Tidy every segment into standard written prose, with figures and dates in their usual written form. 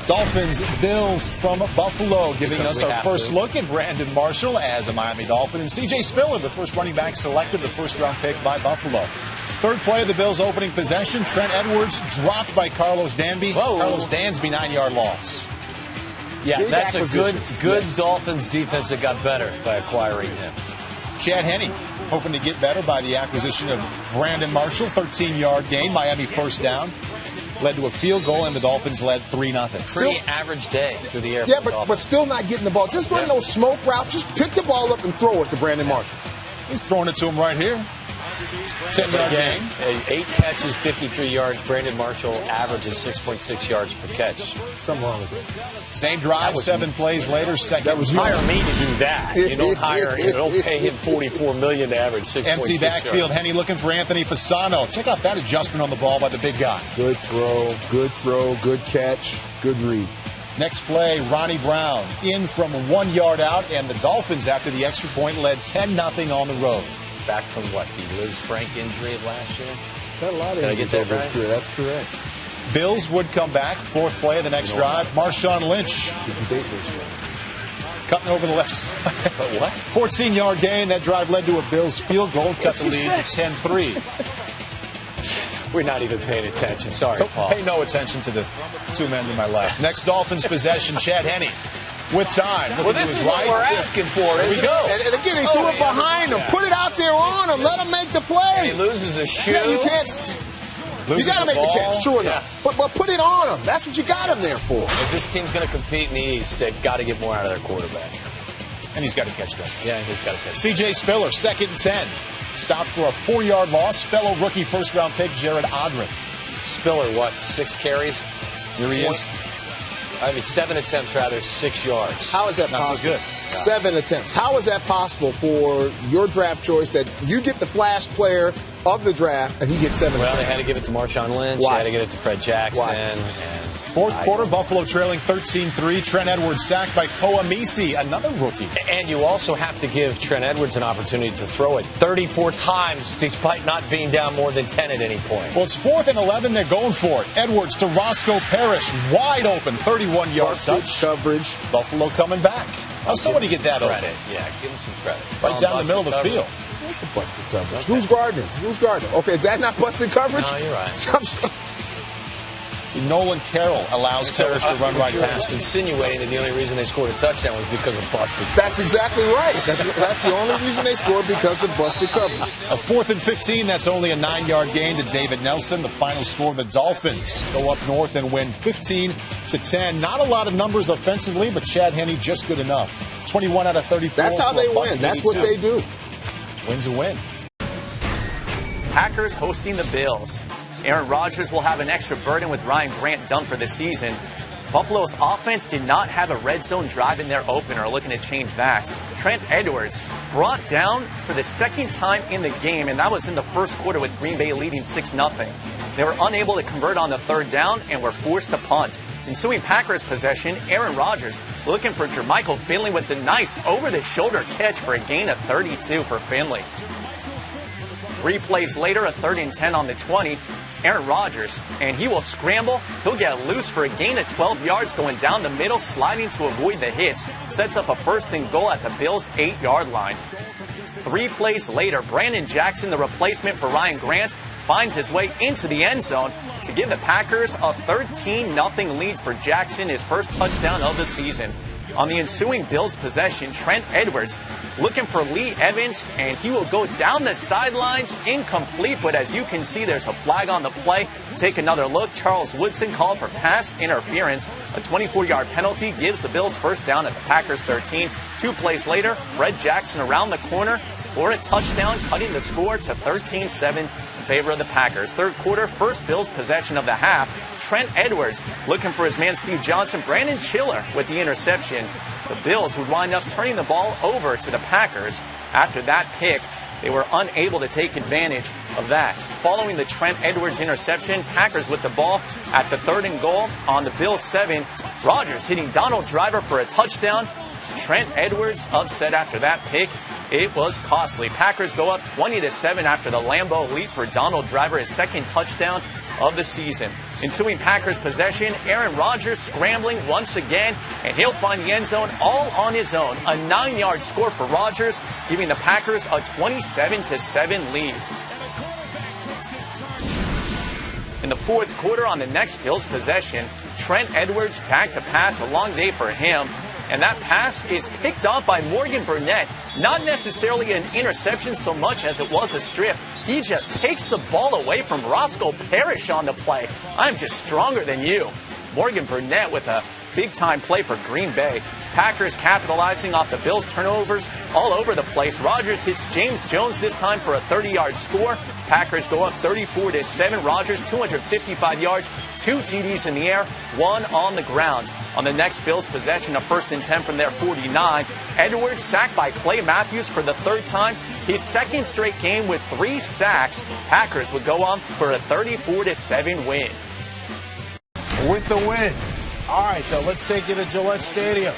Dolphins, Bills from Buffalo, giving us our first look at Brandon Marshall as a Miami Dolphin. And C.J. Spiller, the first running back selected, the first-round pick by Buffalo. Third play of the Bills' opening possession, Trent Edwards dropped by Carlos Danby. Whoa. Carlos Dansby, 9-yard loss. Yeah, Big that's acquisition. a good Dolphins defense that got better by acquiring him. Chad Henne, hoping to get better by the acquisition of Brandon Marshall, 13-yard gain, Miami first down. Led to a field goal, and the Dolphins led 3-0. Pretty average day through the air. Yeah, but still not getting the ball. Just run those smoke routes. Just pick the ball up and throw it to Brandon Marshall. He's throwing it to him right here. 10-yard gain. 8 catches, 53 yards. Brandon Marshall averages 6.6 yards per catch. Something wrong with it. Same drive, 7 plays later. Second. That was hire me to do that. You don't pay him $44 million to average 6.6 Empty backfield. yards. Henne looking for Anthony Fasano. Check out that adjustment on the ball by the big guy. Good throw, good catch, good read. Next play, Ronnie Brown in from 1 yard out, and the Dolphins, after the extra point, led 10-0 on the road. Back from what, the Liz Frank injury of last year? Got a lot of Did I get that right? That's correct. Bills would come back. Fourth play of the next drive. Marshawn Lynch cutting over the left side. What? 14-yard gain. That drive led to a Bills field goal. Cut the lead to 10-3. We're not even paying attention. Sorry, Paul. Pay no attention to the two men to my left. Next Dolphins possession, Chad Henne with time. Well, this is what we're asking for, Here we go. And again, he threw it behind him. Put it out there on him. Let him make the play. He loses a shoe. Yeah, you can't. You got to make the catch, true enough. But put it on him. That's what you got him there for. If this team's going to compete in the East, they've got to get more out of their quarterback. And he's got to catch that. Yeah, he's got to catch that. C.J. Spiller, 2nd and 10. Stopped for a 4-yard loss. Fellow rookie first-round pick Jared Odrin. Spiller, what, 6 carries? Here he is. 7 attempts, rather, 6 yards. How is that Not possible? so good. 7 attempts. How is that possible for your draft choice that you get the flash player of the draft and he gets 7 Well, attempts? they had to give it to Marshawn Lynch. Why? They had to give it to Fred Jackson. Why? And Fourth quarter, Buffalo trailing 13-3. Trent Edwards sacked by Koa Misi, another rookie. And you also have to give Trent Edwards an opportunity to throw it 34 times despite not being down more than 10 at any point. Well, it's 4th and 11. They're going for it. Edwards to Roscoe Parrish, wide open, 31-yard touch. Coverage. Buffalo coming back. How somebody get that Credit. open? Yeah, give him some credit. Right down the middle of the field. That's a busted coverage. Who's guarding him? Okay, is that not busted coverage? No, you're right. See, Nolan Carroll allows Parrish to run right past him. Insinuating that the only reason they scored a touchdown was because of busted. That's exactly right. That's the only reason they scored, because of busted coverage. A 4th and 15. That's only a 9-yard gain to David Nelson. The final score: the Dolphins go up north and win 15-10. Not a lot of numbers offensively, but Chad Henne just good enough. 21 out of 34. That's how they win. That's what they do. Wins a win. Packers hosting the Bills. Aaron Rodgers will have an extra burden with Ryan Grant done for this season. Buffalo's offense did not have a red zone drive in their opener, looking to change that. Trent Edwards brought down for the 2nd time in the game, and that was in the first quarter with Green Bay leading 6-0. They were unable to convert on the 3rd down and were forced to punt. Ensuing Packers possession, Aaron Rodgers looking for Jermichael Finley with the nice over-the-shoulder catch for a gain of 32 for Finley. 3 plays later, a 3rd and 10 on the 20. Aaron Rodgers, and he will scramble. He'll get loose for a gain of 12 yards going down the middle, sliding to avoid the hits. Sets up a 1st and goal at the Bills' 8-yard line. 3 plays later, Brandon Jackson, the replacement for Ryan Grant, finds his way into the end zone to give the Packers a 13-0 lead for Jackson, his first touchdown of the season. On the ensuing Bills possession, Trent Edwards looking for Lee Evans, and he will go down the sidelines, incomplete, but as you can see, there's a flag on the play. Take another look. Charles Woodson called for pass interference. A 24-yard penalty gives the Bills first down at the Packers 13. 2 plays later, Fred Jackson around the corner for a touchdown, cutting the score to 13-7 in favor of the Packers. 3rd quarter, first Bills possession of the half. Trent Edwards looking for his man Steve Johnson. Brandon Chiller with the interception. The Bills would wind up turning the ball over to the Packers. After that pick, they were unable to take advantage of that. Following the Trent Edwards interception, Packers with the ball at the 3rd and goal on the Bills 7. Rodgers hitting Donald Driver for a touchdown. Trent Edwards upset after that pick. It was costly. Packers go up 20-7 after the Lambeau leap for Donald Driver, his 2nd touchdown of the season. Ensuing Packers possession, Aaron Rodgers scrambling once again, and he'll find the end zone all on his own. A 9-yard score for Rodgers, giving the Packers a 27-7 lead. In the fourth quarter on the next Bills possession, Trent Edwards back to pass, a long day for him. And that pass is picked up by Morgan Burnett. Not necessarily an interception so much as it was a strip. He just takes the ball away from Roscoe Parrish on the play. I'm just stronger than you. Morgan Burnett with a big-time play for Green Bay. Packers capitalizing off the Bills' turnovers all over the place. Rodgers hits James Jones this time for a 30-yard score. Packers go up 34-7. Rodgers, 255 yards, 2 TDs in the air, 1 on the ground. On the next Bills possession, a 1st and 10 from their 49. Edwards sacked by Clay Matthews for the 3rd time. His 2nd straight game with 3 sacks. Packers would go on for a 34-7 win. With the win. All right, so let's take you to Gillette Stadium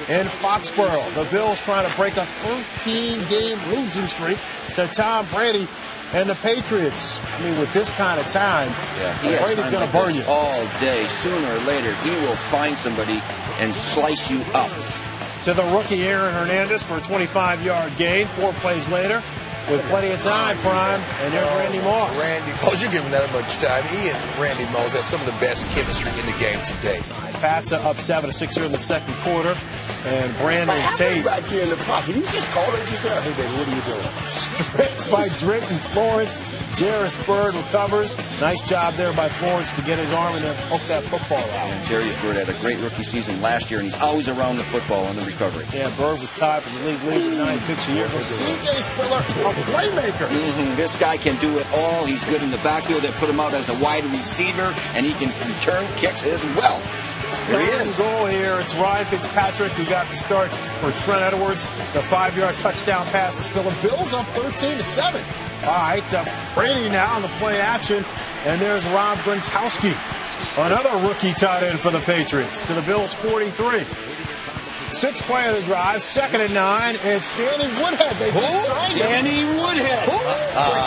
in Foxborough. The Bills trying to break a 13-game losing streak to Tom Brady and the Patriots. I mean, with this kind of time, Brady's going to burn you. All day. Sooner or later, he will find somebody and slice you up. To the rookie Aaron Hernandez for a 25-yard gain. 4 plays later, with plenty of time, Prime. And there's Randy Moss. Randy Moss, you're giving that much time. He and Randy Moss have some of the best chemistry in the game today. Pats are up 7-6 here in the second quarter. And Brandon Tate back here in the pocket. He's just calling just out. Hey, baby, what are you doing? stripped by Drayton Florence. Jarris Bird recovers. Nice job there by Florence to get his arm and then poke that football out. And Jarris Bird had a great rookie season last year, and he's always around the football on the recovery. Yeah, Bird was tied for the league with 9 picks a year. But C.J. Spiller, a playmaker. This guy can do it all. He's good in the backfield. They put him out as a wide receiver, and he can return kicks as well. There he is. Goal here. It's Ryan Fitzpatrick who got the start for Trent Edwards. The 5-yard touchdown pass to Spiller. Bills up 13-7. All right, Brady now on the play action, and there's Rob Gronkowski, another rookie tight end for the Patriots, to the Bills 43. 6th play of the drive, 2nd and 9. It's Danny Woodhead. They just signed him. Danny Woodhead.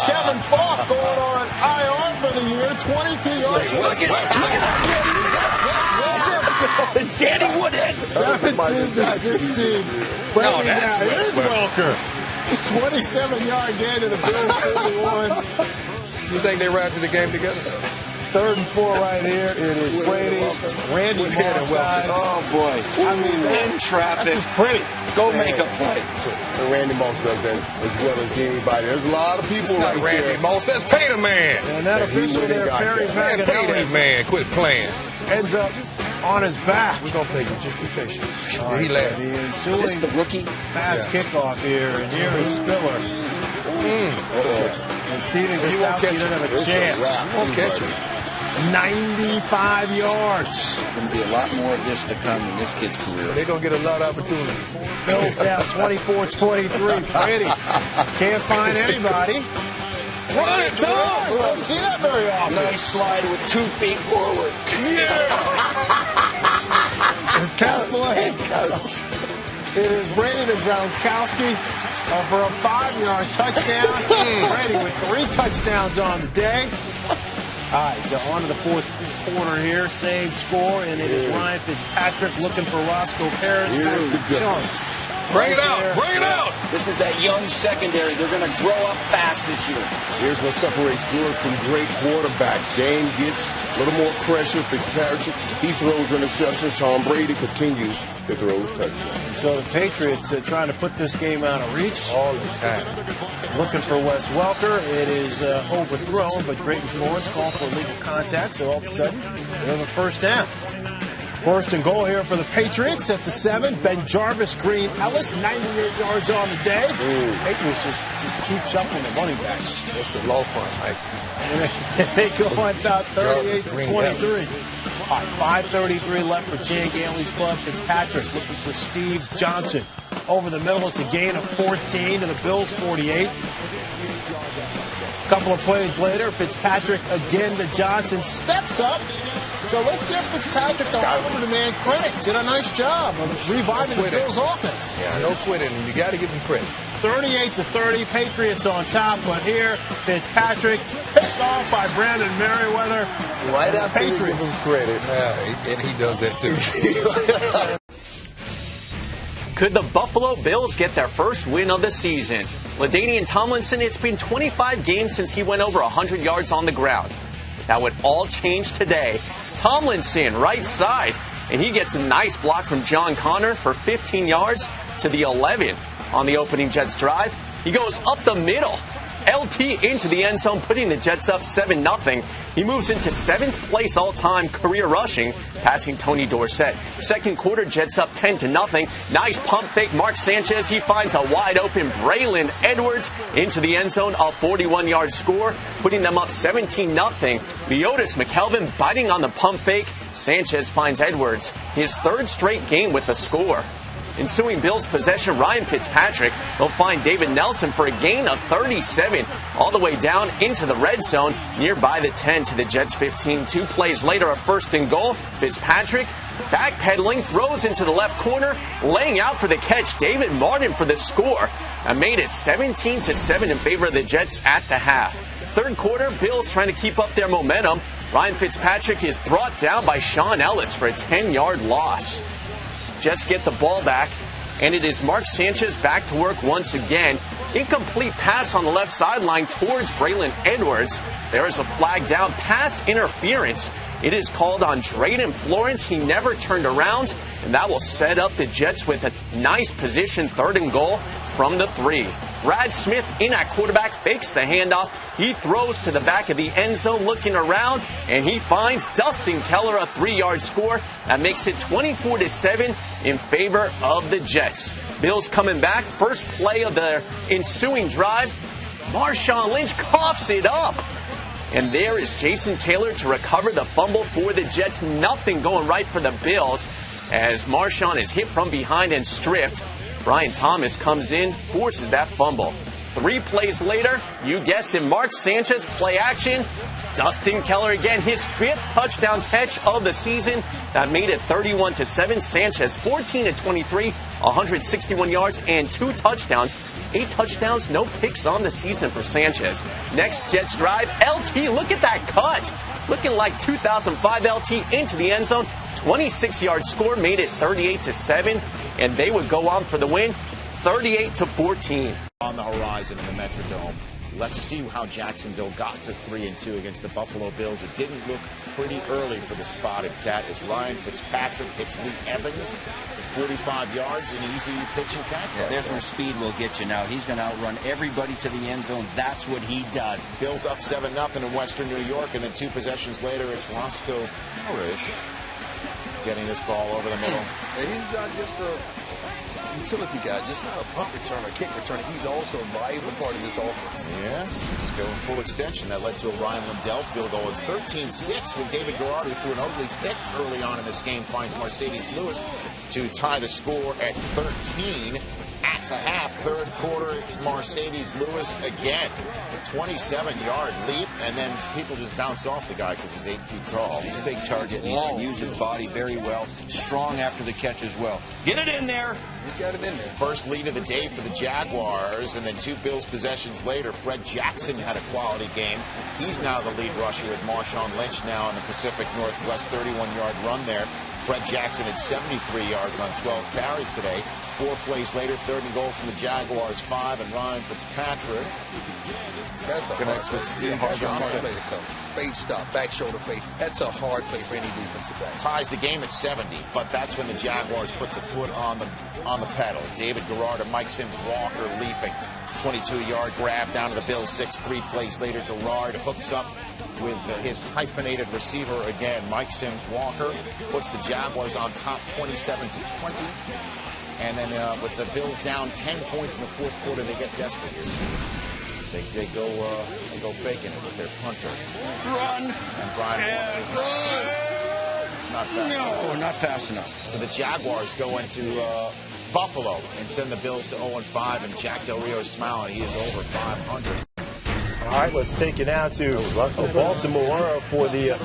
Kevin Falk going on IR for the year. 22 yards. Look at that. It's Danny Woodhead. 17-16. No, that's Here's Welker. 27-yard gain to the Bills 41. You think they ride to the game together? 3rd and 4 right here. It is Brady, Randy Moss, guys. Oh, boy. I mean, in traffic. This is pretty. Go make a play. And Randy Moss does that as well as anybody. There's a lot of people It's not right Randy there. Moss. That's Pay the Man. And that official there, Perry Man, pay that Paganelli, man. Quit playing. ends up on his back. We're going to pay you. Just be patient. All He right, laughed. the Is this the ensuing rookie? pass kickoff here, and here is Spiller. And Steven He won't Gostowski catch doesn't it. have a chance. He won't catch it. 95 yards. There's going to be a lot more of this to come in this kid's career. They're going to get a lot of opportunities. Bills down 24-23. Brady can't find anybody. Run it, Tom! We don't see that very often. Nice slide with 2 feet forward. It is Brady to Gronkowski for a 5-yard touchdown. Brady with 3 touchdowns on the day. All right, so on to the 4th quarter here. Same score, and it is Ryan Fitzpatrick looking for Roscoe Parrish. Bring it out! Bring it out! This is that young secondary. They're going to grow up fast this year. Here's what separates good from great quarterbacks. Game gets a little more pressure. Fitzpatrick, he throws interception. Tom Brady continues to throw touchdowns. So the Patriots are trying to put this game out of reach. All the time. Looking for Wes Welker. It is overthrown, but Drayton Florence called for illegal contact, so all of a sudden, they have a 1st down. 1st and goal here for the Patriots at the 7. Ben Jarvis, Green Ellis, 98 yards on the day. Patriots just keep shuffling the running backs. That's the law firm, Mike. And they go on top 38-23. All right, 5:33 left for Chan Gailey's club. Fitzpatrick looking for Steve Johnson. Over the middle, it's a gain of 14 to the Bills 48. A couple of plays later, Fitzpatrick again to Johnson. Steps up. So let's give Fitzpatrick the home-of-the-man credit. Did a nice job of reviving the Bills' offense. Yeah, no quitting. You got to give him credit. 38-30, Patriots on top, but here Fitzpatrick picked off by Brandon Merriweather. Right after Patriots. we give him credit. And he does that too. Could the Buffalo Bills get their first win of the season? LaDainian Tomlinson, it's been 25 games since he went over 100 yards on the ground. That would all change today. Tomlinson, right side, and he gets a nice block from John Connor for 15 yards to the 11 on the opening Jets drive. He goes up the middle. LT into the end zone, putting the Jets up 7-0. He moves into 7th place all-time career rushing, passing Tony Dorsett. Second quarter, Jets up 10-0. Nice pump fake. Mark Sanchez, he finds a wide-open Braylon Edwards into the end zone, a 41-yard score, putting them up 17-0. Leotis McKelvin biting on the pump fake. Sanchez finds Edwards, his third straight game with a score. Ensuing Bills possession, Ryan Fitzpatrick will find David Nelson for a gain of 37 all the way down into the red zone nearby the 10 to the Jets 15. 2 plays later, a 1st and goal. Fitzpatrick backpedaling, throws into the left corner, laying out for the catch. David Martin for the score. And made it 17-7 in favor of the Jets at the half. Third quarter, Bills trying to keep up their momentum. Ryan Fitzpatrick is brought down by Sean Ellis for a 10-yard loss. Jets get the ball back, and it is Mark Sanchez back to work once again. Incomplete pass on the left sideline towards Braylon Edwards. There is a flag down, pass interference. It is called on Drayden Florence. He never turned around, and that will set up the Jets with a nice position, 3rd and goal from the 3. Brad Smith in at quarterback, fakes the handoff. He throws to the back of the end zone, looking around, and he finds Dustin Keller, a 3-yard score. That makes it 24-7 in favor of the Jets. Bills coming back. First play of the ensuing drive. Marshawn Lynch coughs it up. And there is Jason Taylor to recover the fumble for the Jets. Nothing going right for the Bills as Marshawn is hit from behind and stripped. Brian Thomas comes in, forces that fumble. 3 plays later, you guessed it, Mark Sanchez play action. Dustin Keller again, his 5th touchdown catch of the season. That made it 31-7. Sanchez 14-23, 161 yards and 2 touchdowns. 8 touchdowns, no picks on the season for Sanchez. Next Jets drive, LT, look at that cut. Looking like 2005 LT into the end zone. 26-yard score, made it 38-7, and they would go on for the win, 38-14. On the horizon in the Metrodome. Let's see how Jacksonville got to 3-2 against the Buffalo Bills. It didn't look pretty early for the spotted cat as Ryan Fitzpatrick hits Lee Evans, 45 yards, an easy pitch and catch. Yeah, there's where speed will get you now. He's going to outrun everybody to the end zone. That's what he does. Bills up 7-0 in Western New York, and then 2 possessions later, it's Roscoe Parrish getting this ball over the middle. And he's not just a utility guy, just not a punt returner, kick returner. He's also a valuable part of this offense. Yeah, he's going full extension. That led to a Ryan Lindell field goal. It's 13-6 when David Garrard, who threw an ugly pick early on in this game, finds Mercedes Lewis to tie the score at 13. At the half, third quarter, Mercedes Lewis again. 27-yard leap, and then people just bounce off the guy because he's 8 feet tall. He's a big target, and he can use his body very well. Strong after the catch as well. Get it in there. He's got him in there. First lead of the day for the Jaguars, and then 2 Bills possessions later, Fred Jackson had a quality game. He's now the lead rusher with Marshawn Lynch now in the Pacific Northwest 31-yard run there. Fred Jackson had 73 yards on 12 carries today. 4 plays later, 3rd and goal from the Jaguars, 5, and Ryan Fitzpatrick connects with Steve Johnson. Play to come. Fade stop, back shoulder fade. That's a hard play for any defensive back. Ties the game at 70, but that's when the Jaguars put the foot on the pedal. David Garrard and Mike Sims Walker leaping. 22-yard grab down to the Bills 6. 3 plays later, Garrard hooks up with his hyphenated receiver again. Mike Sims Walker puts the Jaguars on top 27-20. And then with the Bills down 10 points in the 4th quarter, they get desperate here. They go faking it with their punter. Run. And Brian not fast No, not fast enough. So the Jaguars go into Buffalo and send the Bills to 0-5, and Jack Del Rio is smiling. He is over 500. All right, let's take you now to Baltimore for the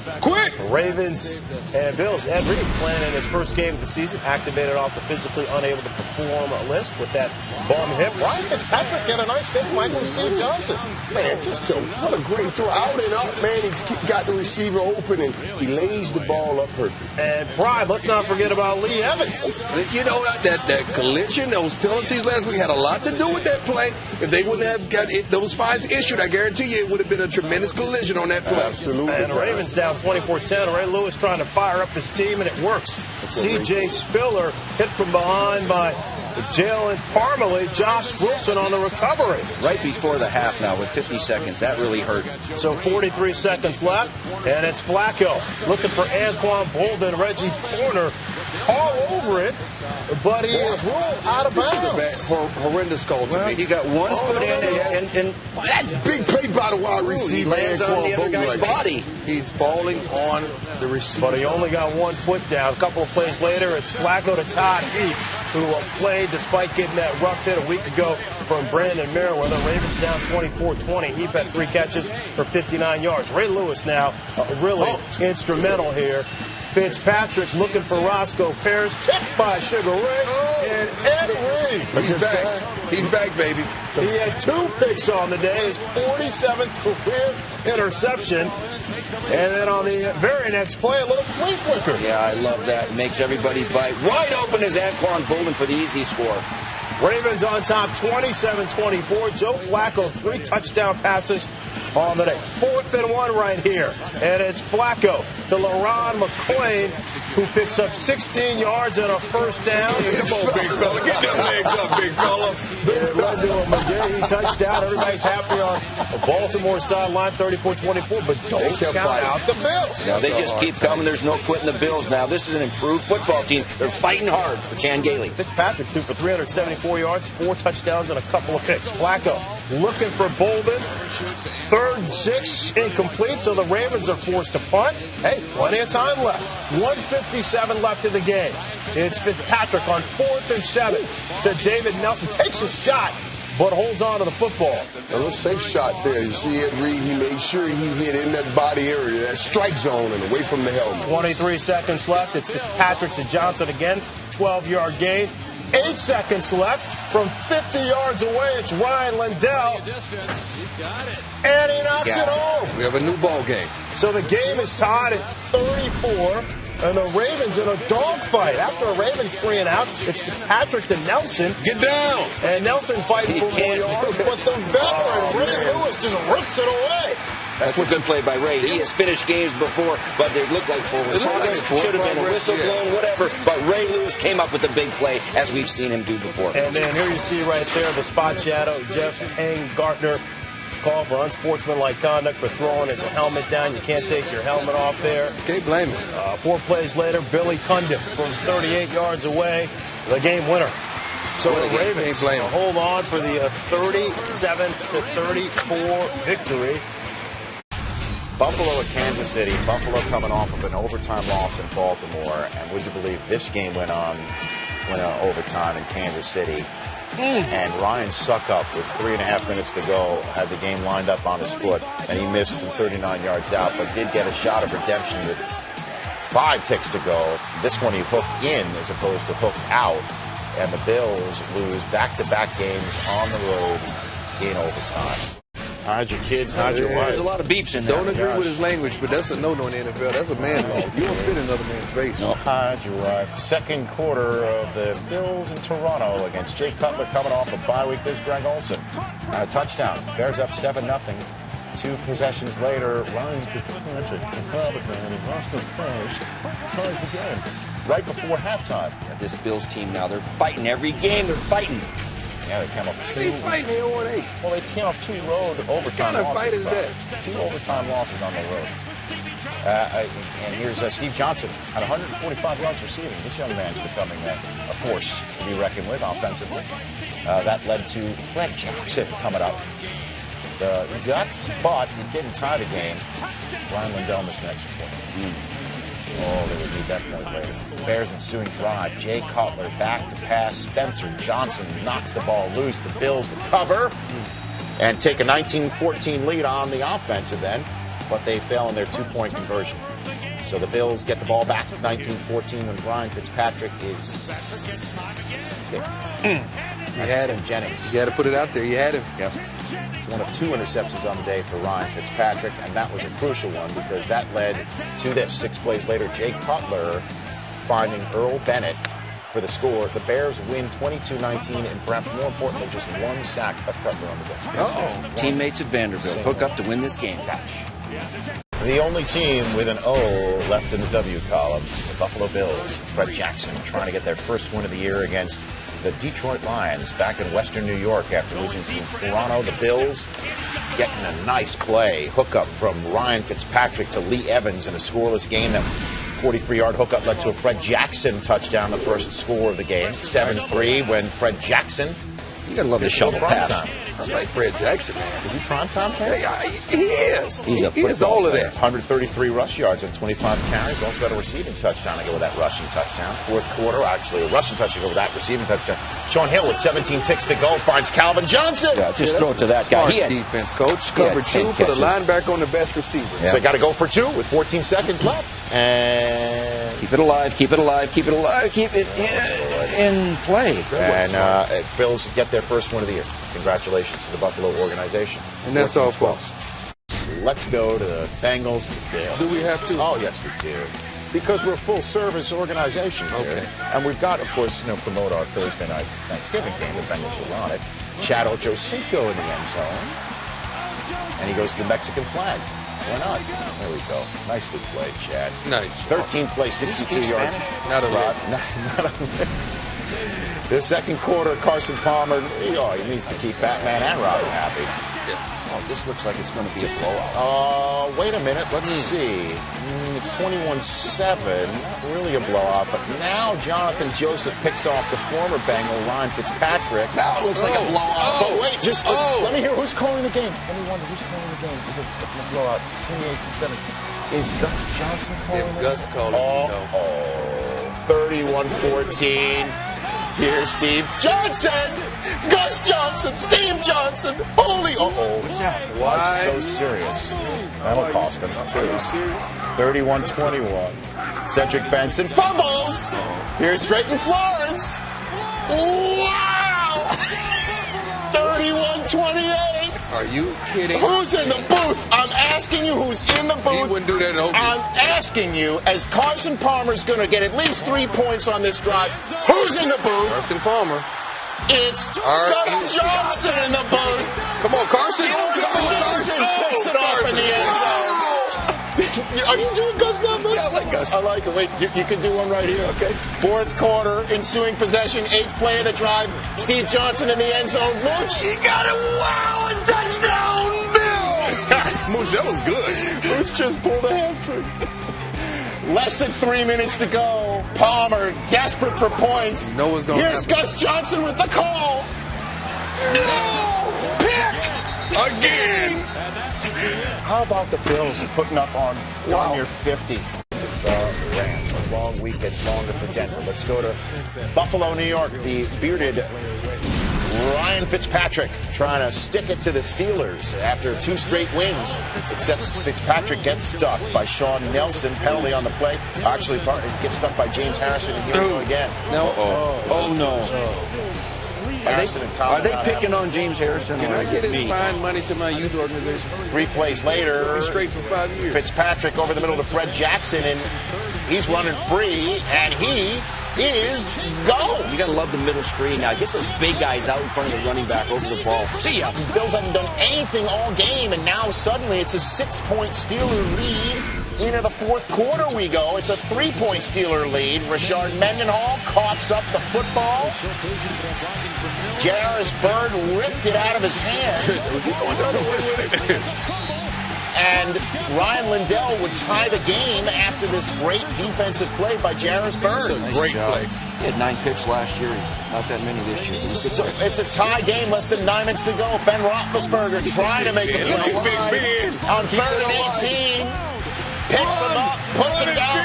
Ravens and Bills. Ed Reed playing in his first game of the season, activated off the physically unable to perform list with that bum hip. Ryan Fitzpatrick had a nice day. Michael Steve Johnson. Man, what a great throw. Out and up, man. He's got the receiver open, and he lays the ball up perfect. And Prime, let's not forget about Lee Evans. You know, that collision, those penalties last week had a lot to do with that play. If they wouldn't have got those fines issued, I guarantee you it would have been a tremendous collision on that play. Absolutely. And the Ravens down 24-10. Ray Lewis trying to fire up his team, and it works. C.J. Spiller hit from behind by Jalen Parmalee. Josh Wilson on the recovery. Right before the half now with 50 seconds. That really hurt. So 43 seconds left, and it's Flacco looking for Anquan Bolden. Reggie Porter all over it, but he is ruled out of bounds. Horrendous call to me. You got 1 foot in, and that big play by the wide receiver. He lands on the other guy's body. He's falling on the receiver. But he only got 1 foot down. A couple of plays later, it's Flacco to Todd Heap, who played despite getting that rough hit a week ago from Brandon Merriweather. Ravens down 24-20. Heap had 3 catches for 59 yards. Ray Lewis now really instrumental here. Fitzpatrick looking for Roscoe Parrish, tipped by Sugar Ray, and Ed Reed. He's back. He's back, baby. He had 2 picks on the day, his 47th career interception. And then on the very next play, a little flea flicker. Yeah, I love that. Makes everybody bite. Wide open is Anquan Bolden for the easy score. Ravens on top 27-24. Joe Flacco, 3 touchdown passes on the day. 4th and 1 right here. And it's Flacco to LaRon McClain, who picks up 16 yards and a first down. Come on, big fella. Get them legs up, big fella. It led to a McGahee touchdown. Everybody's happy on the Baltimore sideline, 34-24, but don't count out the Bills. Now, they just keep coming. There's no quitting the Bills now. This is an improved football team. They're fighting hard for Chan Gailey. Fitzpatrick threw for 374 yards, 4 touchdowns, and a couple of picks. Flacco looking for Bolden. 3rd and 6, incomplete, so the Ravens are forced to punt. Hey, plenty of time left. 1:57 left in the game. It's Fitzpatrick on 4th and 7 to David Nelson. Takes a shot, but holds on to the football. A little safe shot there. You see Ed Reed, he made sure he hit in that body area, that strike zone, and away from the helmet. 23 seconds left. It's Fitzpatrick to Johnson again. 12-yard gain. 8 seconds left. From 50 yards away, it's Ryan Lindell. And he knocks it home. We have a new ball game. So the game is tied at 34. And the Ravens in a dogfight. After a Ravens 3 and out, it's Patrick to Nelson. Get down. And Nelson fighting for more yards, but the veteran, Ray Lewis, just rips it away. That's a good play by Ray. He has finished games before, but they look like forward progress. Should have been a whistle blown, whatever. But Ray Lewis came up with a big play, as we've seen him do before. And then here you see right there the spot shadow. Jeff Gartner called for unsportsmanlike conduct for throwing his helmet down. You can't take your helmet off there. Can't blame him. 4 plays later, Billy Cundiff from 38 yards away, the game winner. So the Ravens hold on for the 37-34 victory. Buffalo at Kansas City. Buffalo coming off of an overtime loss in Baltimore. And would you believe this game went on overtime in Kansas City. And Ryan Suckup with 3.5 minutes to go had the game lined up on his foot. And he missed from 39 yards out, but did get a shot of redemption with 5 ticks to go. This one he hooked in as opposed to hooked out. And the Bills lose back-to-back games on the road in overtime. Hide your kids, hide your wives. There's a lot of beeps in there. Don't agree with his language, but that's a no-no in the NFL. That's a man law. You don't spit in another man's face. No, hide your wife. Second quarter of the Bills in Toronto against Jay Cutler coming off a bye week. There's Greg Olsen. A touchdown. Bears up 7-0. 2 possessions later, Ryan Fitzpatrick, the private man, and Roscoe Parrish ties the game right before halftime. Yeah, this Bills team now, they're fighting every game. They're fighting. Yeah, they came off 2. They fighting, they 0-8. Well, they came off 2 road overtime losses. What kind of fight is that? 2 overtime losses on the road. And here's Steve Johnson at 145 yards receiving. This young man's becoming a force to be reckoned with offensively. That led to Fred Jackson coming up. The gut, but it didn't tie the game. Ryan Lindell missed an extra point. Oh, they would need that point later. Bears ensuing drive. Jay Cutler back to pass. Spencer Johnson knocks the ball loose. The Bills recover. and take a 19-14 lead on the offensive end, but they fail in their two-point conversion. So the Bills get the ball back at 19-14 when Ryan Fitzpatrick is kicked. You had him. Jennings. You had to put it out there. You had him. Yep. It's one of 2 interceptions on the day for Ryan Fitzpatrick, and that was a crucial one because that led to this. 6 plays later, Jay Cutler finding Earl Bennett for the score. The Bears win 22-19, and perhaps more importantly, just 1 sack of Cutler on the bench. Uh-oh. Teammates at Vanderbilt hook up to win this game. Catch. The only team with an O left in the W column, the Buffalo Bills. Fred Jackson trying to get their first win of the year against the Detroit Lions back in Western New York after losing to Toronto. The Bills getting a nice play. Hookup from Ryan Fitzpatrick to Lee Evans in a scoreless game. That 43-yard hookup led to a Fred Jackson touchdown, the first score of the game. 7-3 when Fred Jackson. You gotta love the shovel pass. I like Fred Jackson, man. Is he primetime carry? He is. He is all of that. 133 rush yards and 25 carries. Also got a receiving touchdown to go with that rushing touchdown. Fourth quarter, actually, a rushing touchdown to go with that receiving touchdown. Sean Hill with 17 ticks to go finds Calvin Johnson. Yeah, just throw it to that guy. Smart defense, coach. Cover 2, put a linebacker on the best receiver. Yeah. So got to go for 2 with 14 seconds left. And keep it alive, keep it alive, keep it alive, keep it in play. And Bills get their first win of the year. Congratulations to the Buffalo organization. And that's all, folks. Let's go to the Bengals. Do we have to? Oh, yes, we do. Because we're a full-service organization here. Okay. And we've got, of course, promote our Thursday night Thanksgiving game. The Bengals will on it. Chad Ochocinco in the end zone. And he goes to the Mexican flag. Why not? There we go. Nicely played, Chad. Nice. 13 plays, 62 yards. Not a lot. The second quarter, Carson Palmer, he needs to keep Batman and Robin happy. Oh, this looks like it's going to be a blowout. Wait a minute. Let's see. It's 21-7. Not really a blowout, but now Jonathan Joseph picks off the former Bengal, Ryan Fitzpatrick. Now it looks like a blowout. But wait, let me hear who's calling the game. Let me wonder who's calling the game. Is it a blowout? 28-7. Is Gus Johnson calling If this? Gus called it, 31-14. Here's Steve Johnson. Gus Johnson. Steve Johnson. Holy. What's that? Why? So serious. That'll cost him, too. Are you serious? 31-21. Cedric Benson fumbles. Here's Drayton Florence. Wow. 31-28. Are you kidding? Who's in the booth? I'm asking you who's in the booth. He wouldn't do that in Oakland. I'm asking you, as Carson Palmer's going to get at least 3 points on this drive, who's in the booth? Carson Palmer. It's Gus Johnson in the booth. Come on, Carson. Johnson picks it off in the end zone. Are you doing Gus now, man? Yeah, I like Gus. I like it. Wait, you can do one right here. Okay. Fourth quarter, ensuing possession, 8th play of the drive. Steve Johnson in the end zone. Mooch, he got it. Wow, a touchdown, Bills. Mooch, that was good. Mooch just pulled a hamstring. Less than 3 minutes to go. Palmer, desperate for points. Know what's going to happen. Here's Gus Johnson with the call. No! Pick! Again! How about the Bills putting up on near 50? The Rams. A long week gets longer for Denver. Let's go to Buffalo, New York. The bearded Ryan Fitzpatrick trying to stick it to the Steelers after 2 straight wins. Except Fitzpatrick gets stuck by Sean Nelson. Penalty on the play. Actually, gets stuck by James Harrison. And here we go again. No. Oh, no. Are they picking on James Harrison? Can I get his fine money to my youth organization? 3 plays later. He's straight for 5 years. Fitzpatrick over the middle to Fred Jackson, and he's running free, and he is gone. You got to love the middle screen now. Get those big guys out in front of the running back over the ball. See ya. The Bills haven't done anything all game, and now suddenly it's a 6-point Steeler lead. Into the fourth quarter we go. It's a 3-point Steeler lead. Rashard Mendenhall coughs up the football. Jairus Byrd ripped it out of his hands. And Ryan Lindell would tie the game after this great defensive play by Jairus Byrd. Great play. He had 9 picks last year. Not that many this year. So it's a tie game, less than 9 minutes to go. Ben Roethlisberger trying to make a play. On 3rd and 18. Picks him up, puts him down.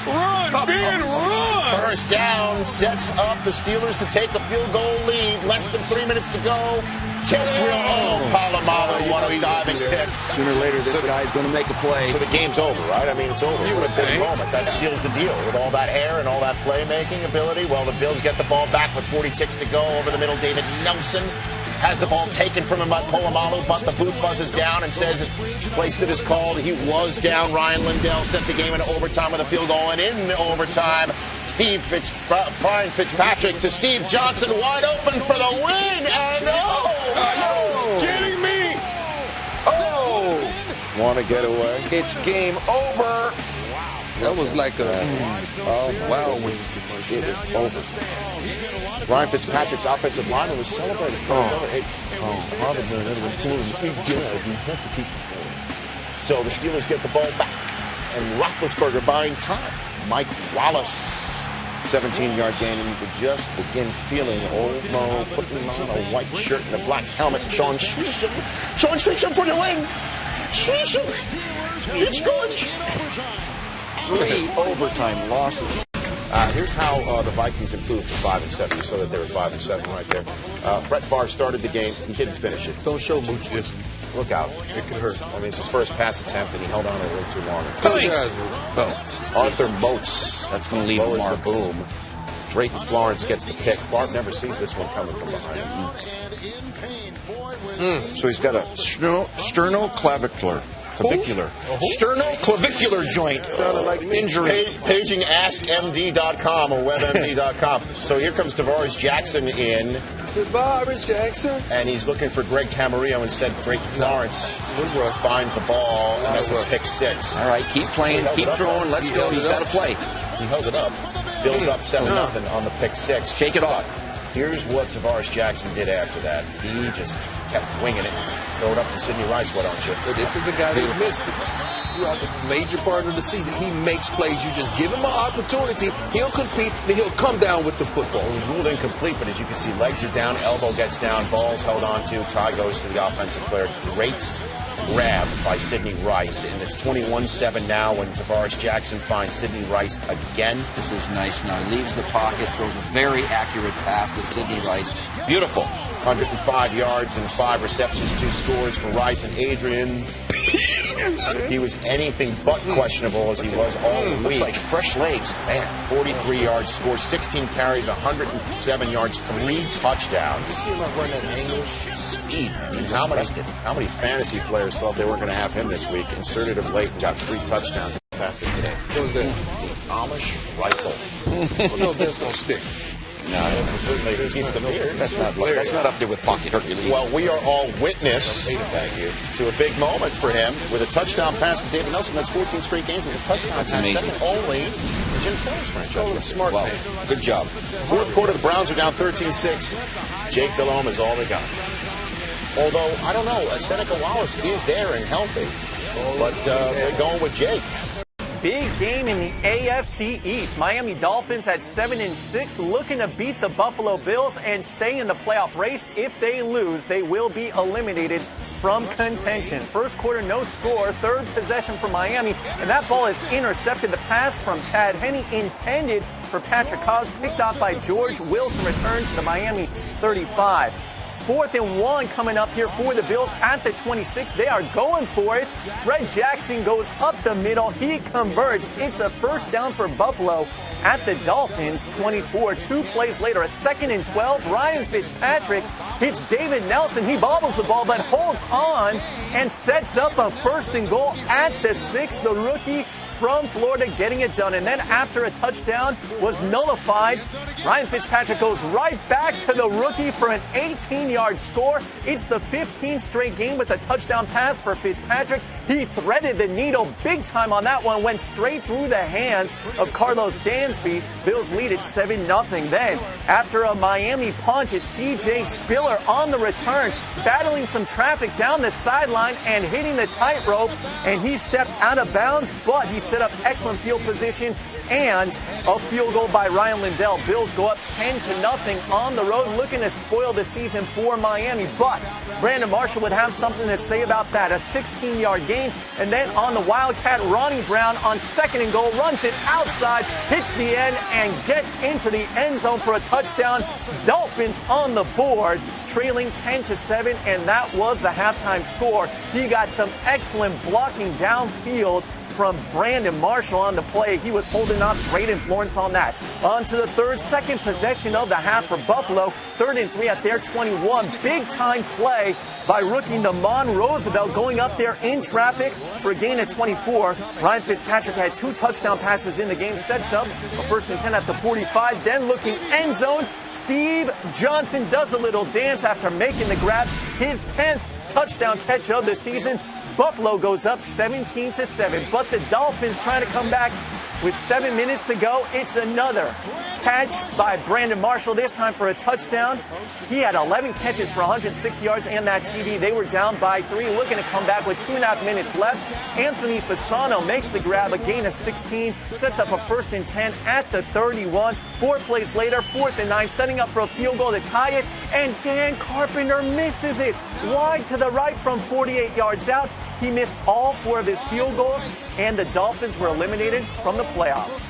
Run, Ben, run! First down sets up the Steelers to take a field goal lead. Less than 3 minutes to go. Tipped real home. Palomalo, what a diving pick. Sooner or later, this guy's going to make a play. So the game's over, right? I mean, it's over. At this moment, that seals the deal. With all that hair and all that playmaking ability, well, the Bills get the ball back with 46 to go. Over the middle, David Nelson has the ball taken from him by Polamalu, but the boot buzzes down and says it placed it as called. He was down. Ryan Lindell sent the game into overtime with a field goal, and in the overtime, Brian Fitzpatrick to Steve Johnson, wide open for the win, and Are you kidding me? Oh! Want to get away? It's game over. That was like a wow. It was over. Ryan Fitzpatrick's offensive lineman was celebrating. Harvard man, that have to keep it. So the Steelers get the ball back, and Roethlisberger buying time. Mike Wallace, 17-yard gain, and you could just begin feeling old Mo putting on a white shirt and a black helmet. Sean Schweichum for the win. Schweichum, it's good. 3 overtime losses. Here's how the Vikings improved to 5-7. You saw that they were 5-7 right there. Brett Favre started the game. He didn't finish it. Don't show Mooch this. Look out. It could hurt. I mean, it's his first pass attempt, and he held on a little too long. Arthur Moats. That's going to leave a mark. Boom. Drayton Florence gets the pick. Favre never sees this one coming from behind him. So he's got a sternoclavicular. Sternoclavicular joint injury. Paging AskMD.com or WebMD.com. So here comes Tavares Jackson in. Tavares Jackson. And he's looking for Greg Camarillo instead. Drayton Florence finds the ball, and that's a pick 6. All right, keep playing, keep throwing. Let's go. He's got to play. He held it up. Bills up 7-0 on the pick 6. Shake it off. Here's what Tavares Jackson did after that. He just kept winging it. Throw it up to Sidney Rice, why don't you? This is the guy that missed it. Throughout the major part of the season, he makes plays. You just give him an opportunity, he'll compete, and he'll come down with the football. It was ruled incomplete, but as you can see, legs are down, elbow gets down, ball's held on to, tie goes to the offensive player. Great grab by Sidney Rice, and it's 21-7 now when Tavares Jackson finds Sidney Rice again. This is nice now. He leaves the pocket, throws a very accurate pass to Sidney Rice. Beautiful. 105 yards and 5 receptions, 2 scores for Rice and Adrian. He was anything but questionable as he was all week. Looks like fresh legs. Man, 43 yards, scores 16 carries, 107 yards, 3 touchdowns. You see him run that angle? Speed. How many fantasy players thought they weren't going to have him this week? Inserted him late and got 3 touchdowns after today. What was that? Amish rifle. No, that's going to stick. No, certainly he keeps the beard. That's not up there with Pocket Hercules. Well, we are all witness to a big moment for him with a touchdown pass to David Nelson. That's 14 straight games with a touchdown That's pass. amazing. Second only to Jim Kelly's franchise. Smart man. Good job. Fourth quarter, the Browns are down 13-6. Jake Delhomme is all they got. Although, I don't know, Seneca Wallace is there and healthy. But they're going with Jake. Big game in the AFC East. Miami Dolphins at 7-6, looking to beat the Buffalo Bills and stay in the playoff race. If they lose, they will be eliminated from contention. First quarter, no score. Third possession for Miami, and that ball is intercepted. The pass from Chad Henne intended for Patrick Cobbs, picked off by George Wilson, returns to the Miami 35. 4th and 1 coming up here for the Bills at the 26. They are going for it. Fred Jackson goes up the middle. He converts. It's a first down for Buffalo at the Dolphins 24. 2 plays later, a 2nd and 12. Ryan Fitzpatrick hits David Nelson. He bobbles the ball but holds on and sets up a 1st and goal at the 6. The rookie from Florida getting it done. And then after a touchdown was nullified, Ryan Fitzpatrick goes right back to the rookie for an 18-yard score. It's the 15th straight game with a touchdown pass for Fitzpatrick. He threaded the needle big time on that one, went straight through the hands of Carlos Dansby. Bills lead at 7-0. Then, after a Miami punt, it's C.J. Spiller on the return, battling some traffic down the sideline and hitting the tightrope, and he stepped out of bounds, but he set up excellent field position and a field goal by Ryan Lindell. Bills go up 10-0 on the road, looking to spoil the season for Miami. But Brandon Marshall would have something to say about that. A 16-yard gain game. And then on the Wildcat, Ronnie Brown on 2nd and goal, runs it outside, hits the end, and gets into the end zone for a touchdown. Dolphins on the board, trailing 10-7, and that was the halftime score. He got some excellent blocking downfield from Brandon Marshall on the play. He was holding off Drayden Florence on that. On to the second possession of the half for Buffalo. 3rd and 3 at their 21. Big time play by rookie Namon Roosevelt going up there in traffic for a gain of 24. Ryan Fitzpatrick had 2 touchdown passes in the game. Sets up a 1st and 10 at the 45. Then looking end zone. Steve Johnson does a little dance after making the grab. His 10th touchdown catch of the season. Buffalo goes up 17-7, but the Dolphins trying to come back with 7 minutes to go. It's another catch by Brandon Marshall, this time for a touchdown. He had 11 catches for 106 yards and that TD. They were down by 3, looking to come back with 2.5 minutes left. Anthony Fasano makes the grab, a gain of 16, sets up a 1st and 10 at the 31. 4 plays later, 4th and 9, setting up for a field goal to tie it, and Dan Carpenter misses it wide to the right from 48 yards out. He missed all 4 of his field goals, and the Dolphins were eliminated from the playoffs.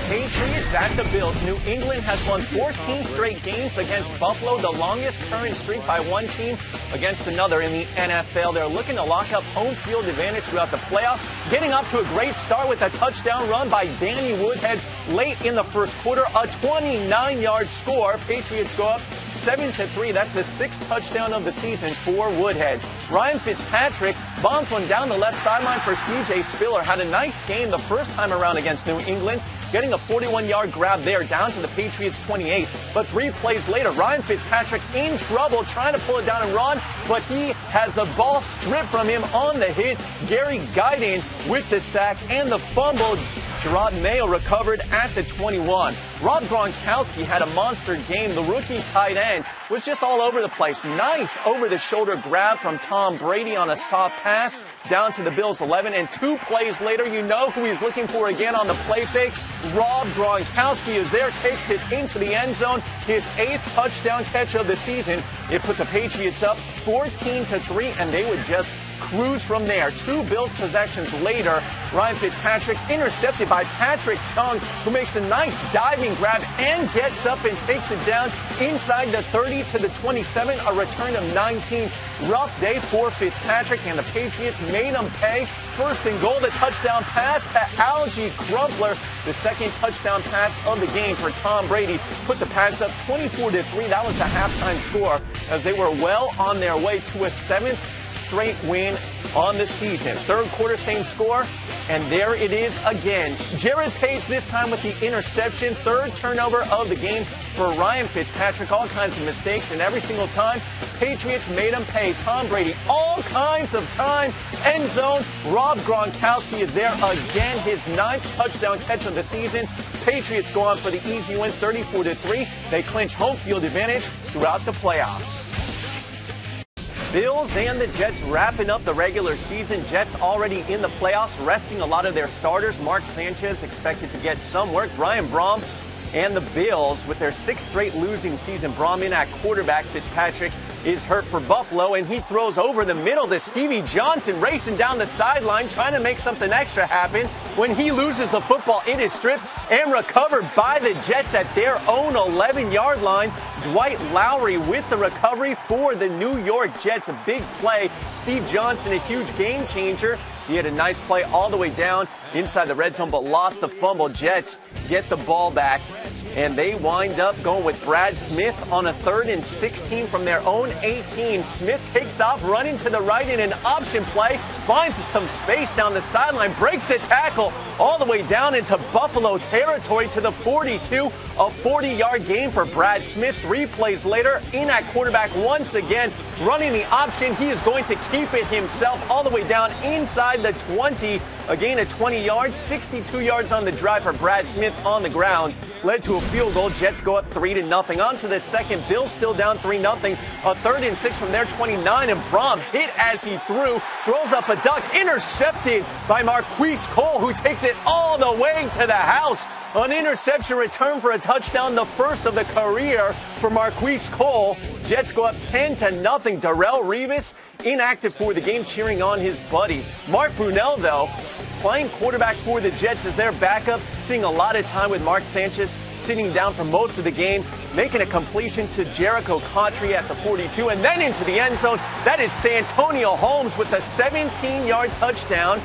Patriots at the Bills. New England has won 14 straight games against Buffalo, the longest current streak by one team against another in the NFL. They're looking to lock up home field advantage throughout the playoffs, getting off to a great start with a touchdown run by Danny Woodhead late in the first quarter, a 29-yard score. Patriots go up 7-3. That's the 6th touchdown of the season for Woodhead. Ryan Fitzpatrick bombs one down the left sideline for C.J. Spiller. Had a nice game the first time around against New England, getting a 41-yard grab there down to the Patriots 28. But 3 plays later, Ryan Fitzpatrick in trouble trying to pull it down and run, but he has the ball stripped from him on the hit. Gary Guyton with the sack and the fumble. Gerard Mayo recovered at the 21. Rob Gronkowski had a monster game. The rookie tight end was just all over the place. Nice over-the-shoulder grab from Tom Brady on a soft pass down to the Bills 11. And 2 plays later, you know who he's looking for again on the play fake. Rob Gronkowski is there, takes it into the end zone. His 8th touchdown catch of the season. It put the Patriots up 14-3, and they would just cruise from there. 2 Bills possessions later, Ryan Fitzpatrick intercepted by Patrick Chung, who makes a nice diving grab and gets up and takes it down inside the 30 to the 27, a return of 19. Rough day for Fitzpatrick, and the Patriots made him pay. 1st and goal, the touchdown pass to Algie Crumpler, the 2nd touchdown pass of the game for Tom Brady. Put the Pats up 24-3. That was the halftime score, as they were well on their way to a 7th straight win on the season. 3rd quarter, same score, and there it is again. Jared Pace this time with the interception. 3rd turnover of the game for Ryan Fitzpatrick. All kinds of mistakes, and every single time, Patriots made him pay. Tom Brady, all kinds of time. End zone. Rob Gronkowski is there again. His 9th touchdown catch of the season. Patriots go on for the easy win, 34-3. They clinch home field advantage throughout the playoffs. Bills and the Jets wrapping up the regular season. Jets already in the playoffs, resting a lot of their starters. Mark Sanchez expected to get some work. Brian Brom and the Bills with their 6th straight losing season. Brom in at quarterback. Fitzpatrick is hurt for Buffalo, and he throws over the middle to Stevie Johnson, racing down the sideline, trying to make something extra happen. When he loses the football, it is stripped and recovered by the Jets at their own 11-yard line. Dwight Lowry with the recovery for the New York Jets. A big play. Steve Johnson, a huge game changer. He had a nice play all the way down inside the red zone, but lost the fumble. Jets get the ball back, and they wind up going with Brad Smith on a 3rd and 16 from their own 18. Smith takes off, running to the right in an option play, finds some space down the sideline, breaks a tackle all the way down into Buffalo territory to the 42. A 40-yard gain for Brad Smith. 3 plays later, in at quarterback once again, running the option. He is going to keep it himself all the way down inside the 20. A gain of 20 yards, 62 yards on the drive for Brad Smith on the ground. Led to a field goal. Jets go up 3-0. On to the second. Bills still down 3-0. A 3rd and 6 from their 29, and Brom hit as he threw. Throws up a duck. Intercepted by Marquise Cole, who takes it all the way to the house. An interception return for a touchdown, the 1st of the career for Marquise Cole. Jets go up 10-0. Darrelle Revis inactive for the game, cheering on his buddy. Mark Brunell, though, playing quarterback for the Jets as their backup, seeing a lot of time with Mark Sanchez, sitting down for most of the game, making a completion to Jericho Contry at the 42, and then into the end zone. That is Santonio Holmes with a 17-yard touchdown.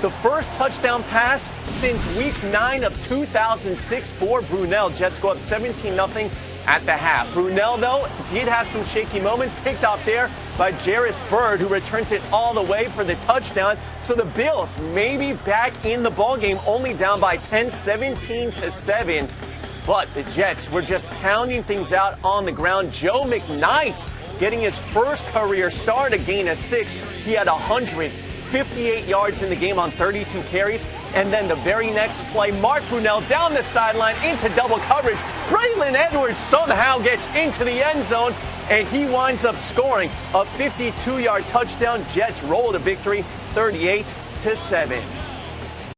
The first touchdown pass since Week 9 of 2006 for Brunell. Jets go up 17-0 at the half. Brunell, though, did have some shaky moments, picked off there by Jarris Bird, who returns it all the way for the touchdown. So the Bills may be back in the ballgame, only down by 10, 17-7. But the Jets were just pounding things out on the ground. Joe McKnight getting his first career start, a gain of 6. He had 158 yards in the game on 32 carries. And then the very next play, Mark Brunell down the sideline into double coverage. Braylon Edwards somehow gets into the end zone, and he winds up scoring a 52-yard touchdown. Jets roll to victory, 38-7.